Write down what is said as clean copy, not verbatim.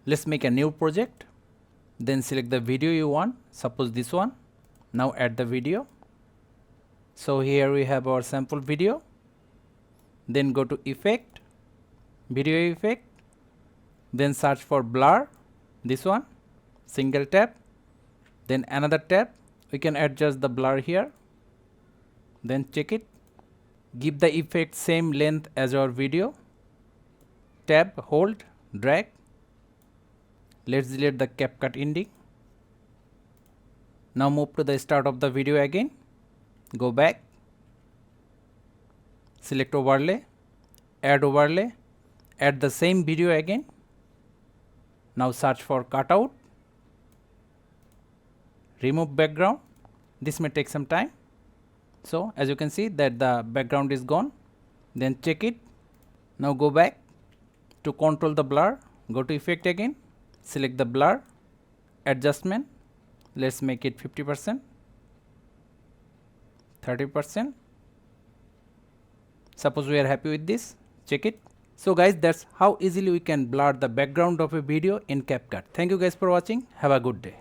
Let's make a new project. Then select the video you want, suppose this one. Now add the video. So here we have our sample video. Then go to effect, video effect, then search for blur, this one, single tap, then another tap. We can adjust the blur here, then check it. Give the effect same length as our video. Tab, hold, drag. Let's delete the CapCut ending. Now move to the start of the video again. Go back. Select overlay, add overlay, add the same video again. Now search for cutout. Remove background. This may take some time. So as you can see that the background is gone. Then check it. Now go back. To control the blur, go to effect again. Select the blur, adjustment. Let's make it 50%, 30%. Suppose we are happy with this, check it. So guys, that's how easily we can blur the background of a video in CapCut. Thank you guys for watching. Have a good day.